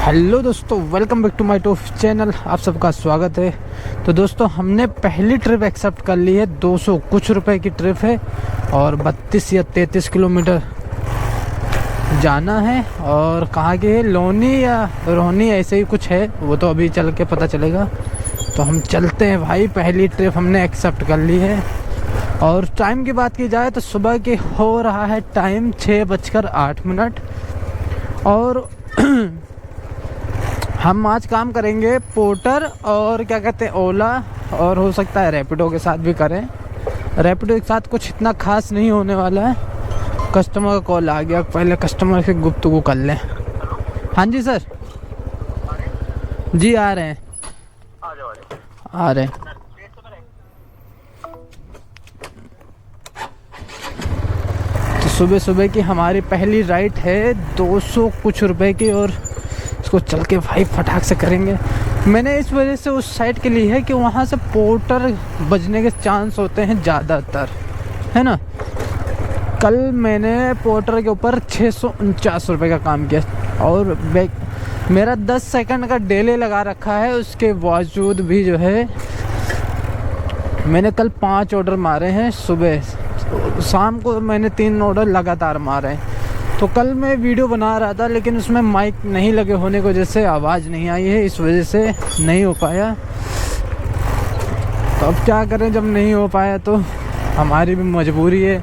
Hello दोस्तों, welcome back to my YouTube channel. आप सबका स्वागत है। तो दोस्तों, हमने पहली ट्रिप एक्सेप्ट कर ली है। 200 कुछ रुपए की ट्रिप है और 32 या 33 किलोमीटर जाना है। और कहाँ की है, लोनी या रोहनी ऐसे ही कुछ है, वो तो अभी चल के पता चलेगा। तो हम चलते हैं भाई, पहली ट्रिप हमने एक्सेप्ट कर ली है। और टाइम की बात की जाए तो सुबह के हो रहा है टाइम 6:08। और हम आज काम करेंगे पोर्टर और क्या कहते हैं ओला, और हो सकता है रैपिडो के साथ भी करें। रैपिडो के साथ कुछ इतना खास नहीं होने वाला है। कस्टमर का कॉल आ गया, पहले कस्टमर से गुफ्तगू कर लें। हाँ जी सर, जी आ रहे हैं, आ रहे हैं। तो सुबह सुबह की हमारी पहली राइड है 200 कुछ रुपए की, और इसको चल के भाई फटाक से करेंगे। मैंने इस वजह से उस साइड के लिए है कि वहाँ से पोर्टर बजने के चांस होते हैं ज़्यादातर, है ना। कल मैंने पोर्टर के ऊपर 649 रुपये का काम किया और मेरा 10 सेकंड का डिले लगा रखा है। उसके बावजूद भी जो है मैंने कल 5 ऑर्डर मारे हैं। सुबह शाम को मैंने 3 ऑर्डर लगातार मारे हैं। तो कल मैं वीडियो बना रहा था, लेकिन उसमें माइक नहीं लगे होने की वजह से आवाज़ नहीं आई है, इस वजह से नहीं हो पाया। तो अब क्या करें, जब नहीं हो पाया तो हमारी भी मजबूरी है।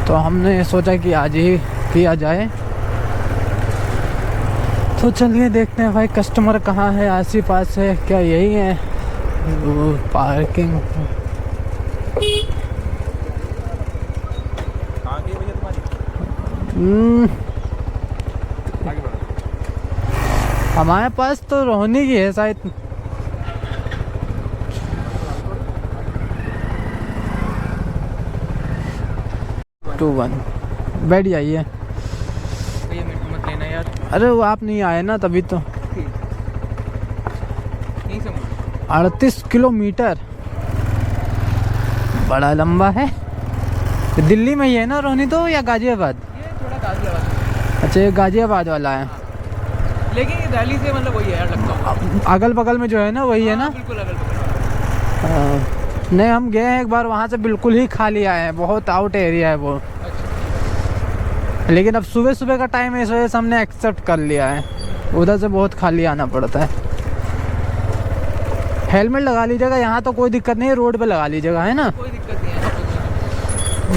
तो हमने सोचा कि आज ही किया जाए। तो चलिए देखते हैं भाई, कस्टमर कहाँ है, आस ही पास है क्या, यही है पार्किंग। हमारे पास तो रोहनी की है शायद। टू वन बैठ जाइए। मत लेना यार। अरे वो आप नहीं आए ना तभी तो। 38 किलोमीटर बड़ा लंबा है। दिल्ली में ही है ना रोहनी तो, या गाजियाबाद? ये थोड़ा गाजियाबाद। अच्छा, ये गाजियाबाद वाला है, लेकिन ये दिल्ली से मतलब वही है यार, लगता है अगल बगल में जो है ना वही है ना। बिल्कुल अगल बगल। नहीं, हम गए हैं एक बार, वहाँ से बिल्कुल ही खाली आए हैं, बहुत आउट एरिया है वो। अच्छा। लेकिन अब सुबह सुबह का टाइम है, इस वजह से हमने एक्सेप्ट कर लिया है। उधर से बहुत खाली आना पड़ता है। हेलमेट लगा लीजिएगा, यहाँ तो कोई दिक्कत नहीं है, रोड पे लगा लीजिएगा, है ना। कोई दिक्कत नहीं है।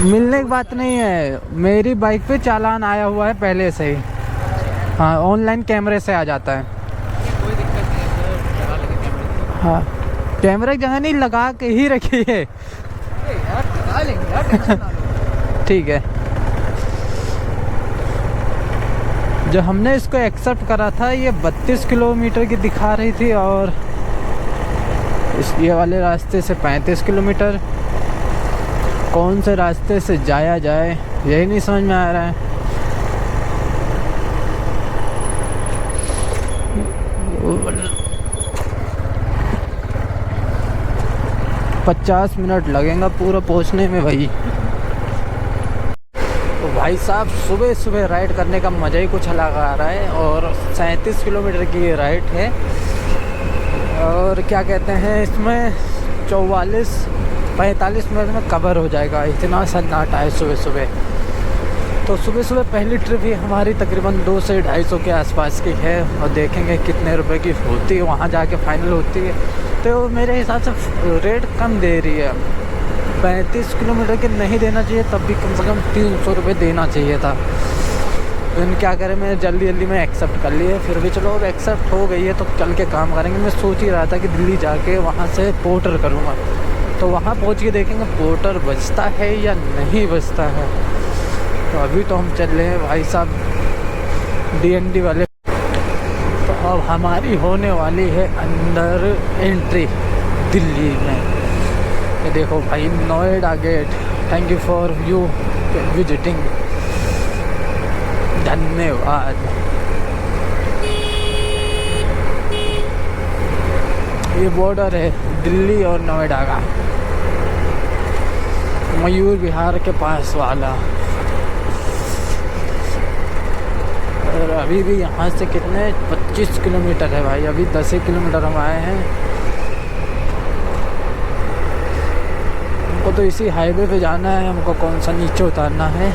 मिलने की बात नहीं है, मेरी बाइक पे चालान आया हुआ है पहले से ही। हाँ, ऑनलाइन कैमरे से आ जाता है। कोई दिक्कत नहीं है सर, लगा लेंगे कैमरे। हाँ, कैमरे की जगह नहीं, लगा के ही रखी है। अरे यार लगा लेंगे यार, टेंशन ना लो। ठीक है। जो हमने इसको एक्सेप्ट करा था, ये 32 किलोमीटर की दिखा रही थी, और इस ये वाले रास्ते से 35 किलोमीटर। कौन से रास्ते से जाया जाए यही नहीं समझ में आ रहा है। $50 मिनट लगेगा पूरा पहुंचने में भाई। तो भाई साहब, सुबह सुबह राइड करने का मज़ा ही कुछ अलग आ रहा है। और 37 किलोमीटर की ये राइड है, और क्या कहते हैं, इसमें 45 मिनट में कवर हो जाएगा। इतना सन्नाटा है सुबह सुबह। तो सुबह सुबह पहली ट्रिप ही हमारी तकरीबन 200 से 250 के आसपास की है, और देखेंगे कितने रुपए की होती है, वहाँ जाके फाइनल होती है। तो मेरे हिसाब से रेट कम दे रही है। 35 किलोमीटर के नहीं देना चाहिए, तब भी कम से कम 300 रुपये देना चाहिए था। लेकिन क्या करें, मैं जल्दी में एक्सेप्ट कर लिए। फिर भी चलो, अब एक्सेप्ट हो गई है तो चल के काम करेंगे। मैं सोच ही रहा था कि दिल्ली जाके वहाँ से पोर्टर करूँगा, तो वहाँ पहुँच के देखेंगे पोर्टर बजता है या नहीं बजता है। तो अभी तो हम चल रहे हैं भाई साहब DND वाले। तो अब हमारी होने वाली है अंदर एंट्री दिल्ली में। ये देखो भाई, Noida gate. Thank you for you visiting, धन्यवाद। ये बॉर्डर है दिल्ली और नोएडा का, मयूर विहार के पास वाला। अभी भी यहाँ से कितने 25 किलोमीटर है भाई, अभी 10 किलोमीटर हम आए हैं। हमको तो इसी हाईवे पे जाना है, हमको कौन सा नीचे उतारना है,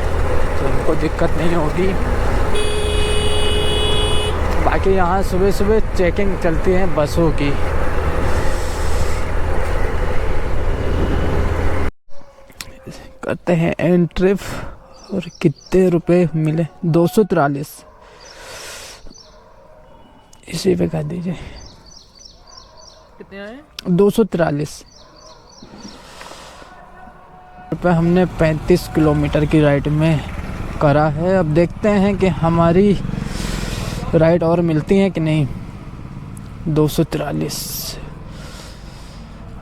तो हमको दिक्कत नहीं होगी। बाकी यहाँ सुबह सुबह चेकिंग चलती है बसों की। करते हैं एंट्री और कितने रुपए मिले, 243, इसी पे कर दीजिए। कितने आए? 243 रुपये हमने 35 किलोमीटर की राइड में करा है। अब देखते हैं कि हमारी राइड और मिलती हैं कि नहीं। 243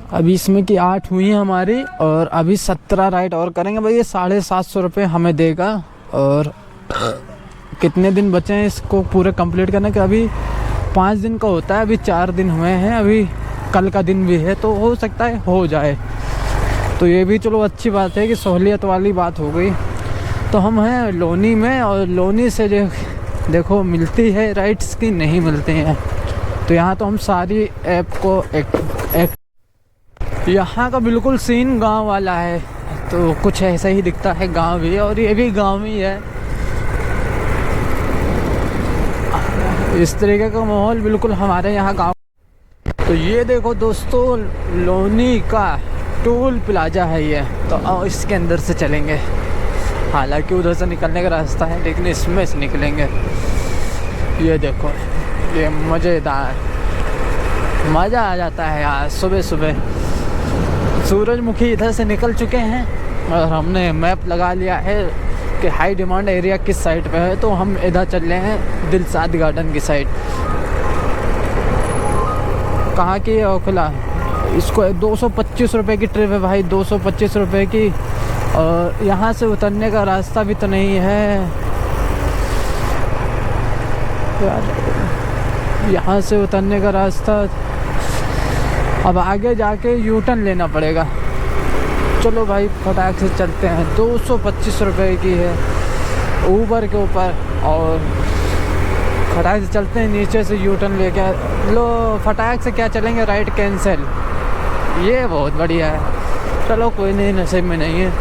अभी इसमें की 8 हुई हैं हमारी, और अभी 17 राइड और करेंगे भाई। ये 750 रुपये हमें देगा। और कितने दिन बचे हैं इसको पूरे कंप्लीट करने के? अभी 5 दिन का होता है, अभी 4 दिन हुए हैं, अभी कल का दिन भी है, तो हो सकता है हो जाए। तो ये भी चलो अच्छी बात है कि सहूलियत वाली बात हो गई। तो हम हैं लोनी में, और लोनी से जो देखो मिलती है राइड्स की नहीं मिलती हैं। तो यहाँ तो हम सारी ऐप को यहाँ का बिल्कुल सीन गांव वाला है, तो कुछ ऐसा ही दिखता है गांव भी, और ये भी गांव ही है। इस तरीके का माहौल बिल्कुल हमारे यहाँ गांव। तो ये देखो दोस्तों, लोनी का टोल प्लाजा है ये, तो इसके अंदर से चलेंगे। हालांकि उधर से निकलने का रास्ता है, लेकिन इसमें से निकलेंगे। ये देखो, ये मज़ेदार, मज़ा आ जाता है यार। सुबह सुबह सूरजमुखी इधर से निकल चुके हैं, और हमने मैप लगा लिया है कि हाई डिमांड एरिया किस साइड पे है। तो हम इधर चल रहे हैं दिलसाद गार्डन की साइड। कहाँ की है ओखला? इसको 225 रुपये की ट्रिप है भाई, 225 रुपये की। और यहाँ से उतरने का रास्ता भी तो नहीं है यार, यहाँ से उतरने का रास्ता अब आगे जाके यू टर्न लेना पड़ेगा। चलो भाई फटाक से चलते हैं। 225 रुपये की है ऊबर के ऊपर, और फटाक से चलते हैं। नीचे से यू टर्न लेके लो, फटाक से क्या चलेंगे, राइड कैंसिल। ये बहुत बढ़िया है। चलो कोई नहीं, नसीब में नहीं है,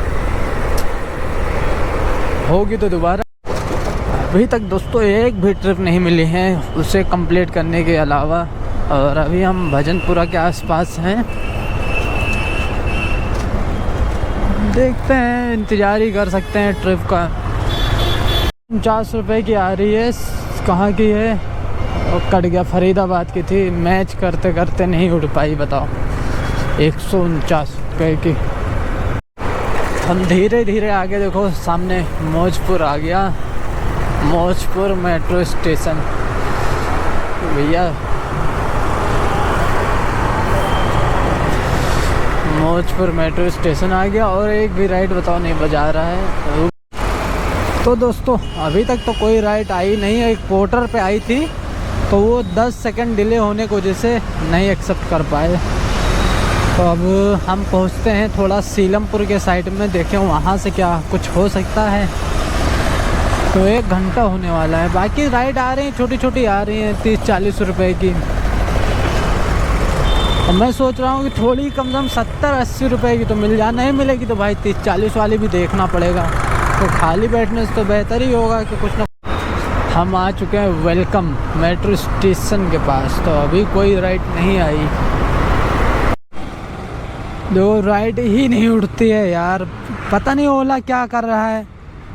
होगी तो दोबारा। अभी तक दोस्तों एक भी ट्रिप नहीं मिली है उसे कंप्लीट करने के अलावा। और अभी हम भजनपुरा के आसपास हैं, देखते हैं, इंतज़ार ही कर सकते हैं ट्रिप का। 50 रुपये की आ रही है, कहाँ की है? और कट गया, फरीदाबाद की थी। मैच करते करते नहीं उठ पाई, बताओ। 149 रुपये की। हम धीरे धीरे आगे देखो, सामने मौजपुर आ गया, मौजपुर मेट्रो स्टेशन। भैया मौजपुर मेट्रो स्टेशन आ गया, और एक भी राइड बताओ नहीं बजा रहा है। तो दोस्तों अभी तक तो कोई राइड आई नहीं है। एक पोर्टर पे आई थी, तो वो 10 सेकंड डिले होने की वजह से नहीं एक्सेप्ट कर पाए। तो अब हम पहुंचते हैं थोड़ा सीलमपुर के साइड में, देखें वहाँ से क्या कुछ हो सकता है। तो 1 घंटा होने वाला है। बाकी राइड आ रही हैं, छोटी छोटी आ रही हैं, 30-40 रुपये की। और मैं सोच रहा हूँ कि थोड़ी कम से कम 70-80 रुपये की तो मिल जाए। नहीं मिलेगी तो भाई 30-40 वाली भी देखना पड़ेगा। तो खाली बैठने से तो बेहतर ही होगा कि कुछ ना। हम आ चुके हैं वेलकम मेट्रो स्टेशन के पास। तो अभी कोई राइड नहीं आई, दो राइड ही नहीं उठती है यार। पता नहीं ओला क्या कर रहा है।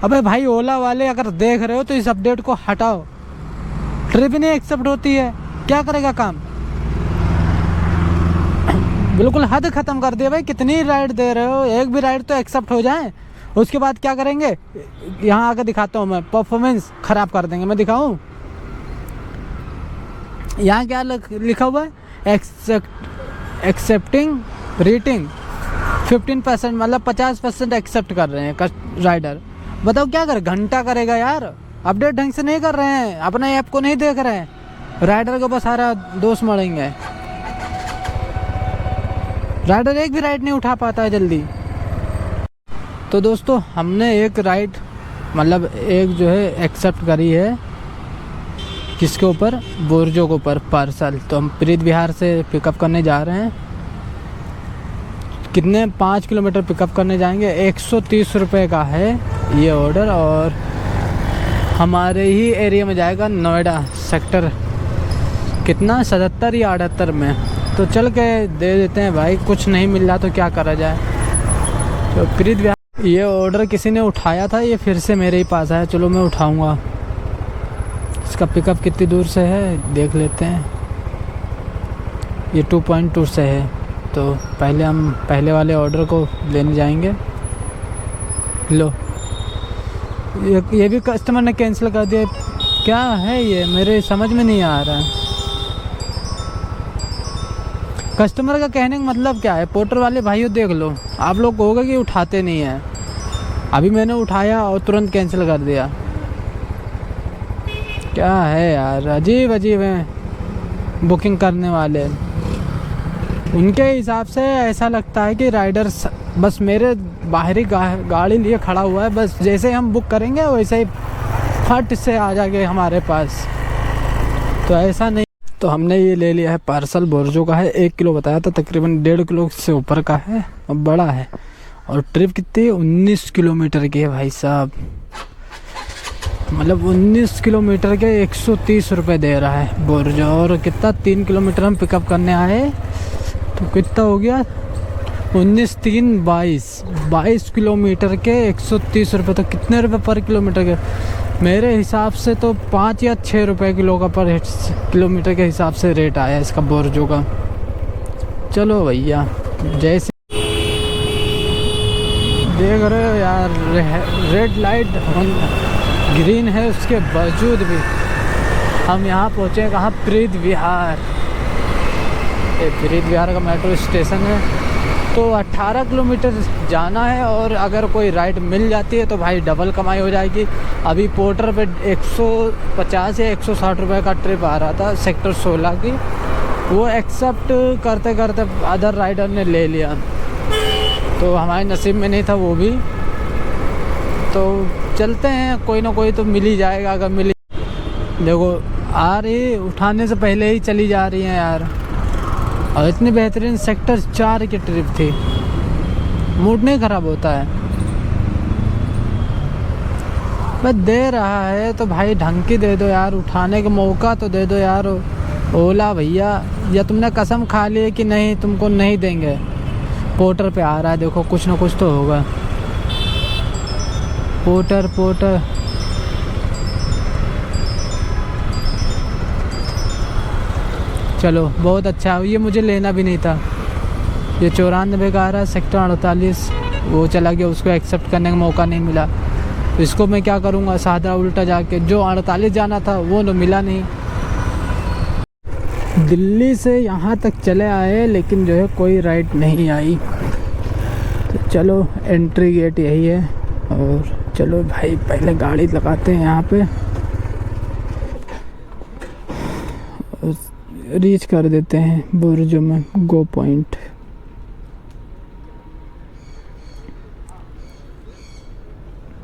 अबे भाई ओला वाले अगर देख रहे हो तो इस अपडेट को हटाओ। ट्रिप नहीं एक्सेप्ट होती है, क्या करेगा काम? बिल्कुल हद ख़त्म कर दिया भाई। कितनी राइड दे रहे हो, एक भी राइड तो एक्सेप्ट हो जाए। उसके बाद क्या करेंगे? यहाँ आकर दिखाता हूँ मैं, परफॉर्मेंस ख़राब कर देंगे। मैं दिखाऊँ? यहाँ क्या लिखा हुआ है? एक्सेप्टिंग रेटिंग 15%, मतलब 50% एक्सेप्ट कर रहे हैं राइडर। बताओ क्या करे? घंटा करेगा यार। अपडेट ढंग से नहीं कर रहे हैं, अपने ऐप को नहीं देख रहे हैं, राइडर को बस सारा दोष मढ़ेंगे। राइडर एक भी राइड नहीं उठा पाता है जल्दी। तो दोस्तों हमने एक राइड मतलब एक जो है एक्सेप्ट करी है, किसके ऊपर, बोर्जो के ऊपर पार्सल। तो हम प्रीत विहार से पिकअप करने जा रहे हैं। कितने 5 किलोमीटर पिकअप करने जाएंगे। 130 रुपये का है ये ऑर्डर और हमारे ही एरिया में जाएगा, नोएडा सेक्टर कितना 77 या 78 में। तो चल के दे देते हैं भाई, कुछ नहीं मिल रहा तो क्या करा जाए। तो प्रीत विहार ये ऑर्डर किसी ने उठाया था, ये फिर से मेरे ही पास आया। चलो मैं उठाऊंगा। इसका पिकअप कितनी दूर से है देख लेते हैं। ये 2.2 से है। तो पहले हम पहले वाले ऑर्डर को लेने जाएंगे। लो ये भी कस्टमर ने कैंसिल कर दिया। क्या है ये, मेरे समझ में नहीं आ रहा है। कस्टमर का कहने का मतलब क्या है। पोर्टर वाले भाइयों देख लो, आप लोग कहोगे कि उठाते नहीं हैं। अभी मैंने उठाया और तुरंत कैंसिल कर दिया। क्या है यार, अजीब अजीब हैं बुकिंग करने वाले। उनके हिसाब से ऐसा लगता है कि राइडर बस मेरे बाहरी गाड़ी लिए खड़ा हुआ है, बस जैसे हम बुक करेंगे वैसे ही फट से आ जाएंगे हमारे पास। तो ऐसा नहीं। तो हमने ये ले लिया है पार्सल, बोर्जो का है। 1 किलो बताया था, तकरीबन 1.5 किलो से ऊपर का है और बड़ा है। और ट्रिप कितनी 19 किलोमीटर की है भाई साहब। मतलब 19 किलोमीटर के 130 रुपये दे रहा है बोर्जो। और कितना 3 किलोमीटर हम पिकअप करने आए तो कितना हो गया 19 3 22 किलोमीटर के 130 रुपये। तो कितने रुपए पर किलोमीटर के, मेरे हिसाब से तो 5 या 6 रुपये किलो का पर किलोमीटर के हिसाब से रेट आया इसका बोर्जो का। चलो भैया, जैसे देख रहे हो यार, रेड लाइट ग्रीन है, उसके बावजूद भी हम यहाँ पहुँचे। कहाँ, प्रीत विहार। ये प्रीत विहार का मेट्रो स्टेशन है। तो 18 किलोमीटर जाना है और अगर कोई राइड मिल जाती है तो भाई डबल कमाई हो जाएगी। अभी पोर्टर पे 150 या 160 रुपये का ट्रिप आ रहा था सेक्टर 16 की, वो एक्सेप्ट करते करते अदर राइडर ने ले लिया। तो हमारे नसीब में नहीं था वो भी। तो चलते हैं, कोई ना कोई तो मिल ही जाएगा। अगर मिली, देखो आ रही, उठाने से पहले ही चली जा रही हैं यार। और इतनी बेहतरीन सेक्टर 4 की ट्रिप थी, मूड नहीं ख़राब होता है। बस दे रहा है तो भाई ढंग की दे दो यार, उठाने का मौका तो दे दो यार। ओला भैया, या तुमने कसम खा ली है कि नहीं तुमको नहीं देंगे। पोर्टर पे आ रहा है, देखो कुछ ना कुछ तो होगा। पोर्टर चलो बहुत अच्छा, ये मुझे लेना भी नहीं था। ये 94 का आ रहा है, सेक्टर 48 वो चला गया, उसको एक्सेप्ट करने का मौका नहीं मिला। तो इसको मैं क्या करूँगा, सादा उल्टा जाके जो 48 जाना था वो तो मिला नहीं। दिल्ली से यहाँ तक चले आए लेकिन जो है कोई राइड नहीं आई। तो चलो एंट्री गेट यही है। और चलो भाई पहले गाड़ी लगाते हैं यहाँ पे, रीच कर देते हैं बोर्जो में गो पॉइंट।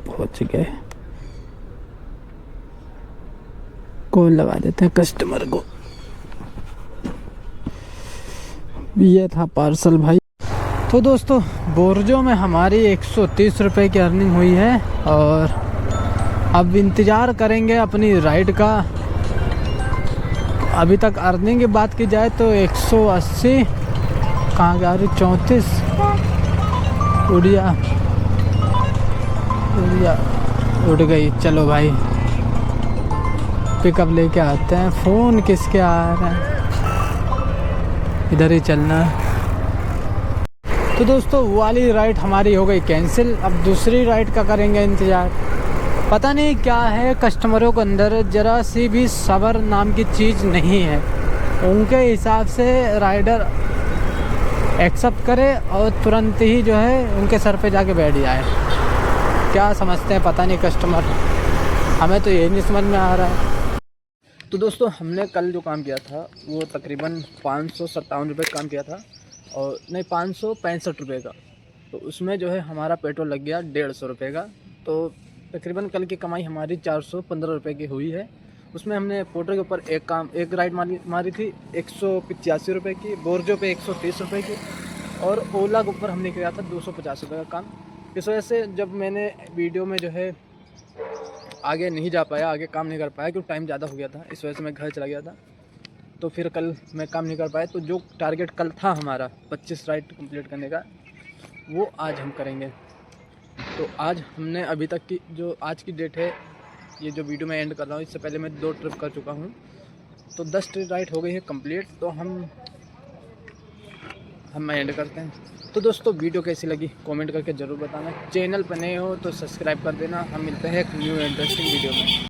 पहुँच गए। कॉल लगा देते हैं कस्टमर को। ये था पार्सल भाई। तो दोस्तों बोर्जो में हमारी 130 रुपये की अर्निंग हुई है और अब इंतज़ार करेंगे अपनी राइड का। अभी तक अर्निंग की बात की जाए तो 180 कहाँ जा रही, 34 उड़िया उड़ गई। चलो भाई पिकअप लेके आते हैं। फ़ोन किसके आ रहा है, इधर ही चलना है। तो दोस्तों वो वाली राइड हमारी हो गई कैंसिल। अब दूसरी राइड का करेंगे इंतज़ार। पता नहीं क्या है, कस्टमरों के अंदर ज़रा सी भी सब्र नाम की चीज़ नहीं है। उनके हिसाब से राइडर एक्सेप्ट करे और तुरंत ही जो है उनके सर पे जाके बैठ जाए। क्या समझते हैं पता नहीं कस्टमर, हमें तो यही नहीं समझ में आ रहा है। तो दोस्तों हमने कल जो काम किया था वो तकरीबन 557 रुपये काम किया था, और नहीं 565 रुपये का। तो उसमें जो है हमारा पेट्रोल लग गया 150 रुपये का। तो तकरीबन कल की कमाई हमारी 415 रुपये की हुई है। उसमें हमने पोर्टर के ऊपर एक राइड मारी थी 185 रुपये की, बोर्जो पे 130 रुपये की, और ओला के ऊपर हमने किया था 250 रुपये का काम। इस वजह से जब मैंने वीडियो में जो है आगे नहीं जा पाया, आगे काम नहीं कर पाया क्योंकि टाइम ज़्यादा हो गया था, इस वजह से मैं घर चला गया था। तो फिर कल मैं काम नहीं कर पाया, तो जो टारगेट कल था हमारा 25 राइड कंप्लीट करने का, वो आज हम करेंगे। तो आज हमने अभी तक की जो आज की डेट है, ये जो वीडियो मैं एंड कर रहा हूँ, इससे पहले मैं 2 ट्रिप कर चुका हूँ, तो 10 ट्रिप राइड हो गई है कंप्लीट। तो हम एंड करते हैं। तो दोस्तों वीडियो कैसी लगी कमेंट करके ज़रूर बताना। चैनल पर नए हो तो सब्सक्राइब कर देना। हम मिलते हैं एक न्यू इंटरेस्टिंग वीडियो में।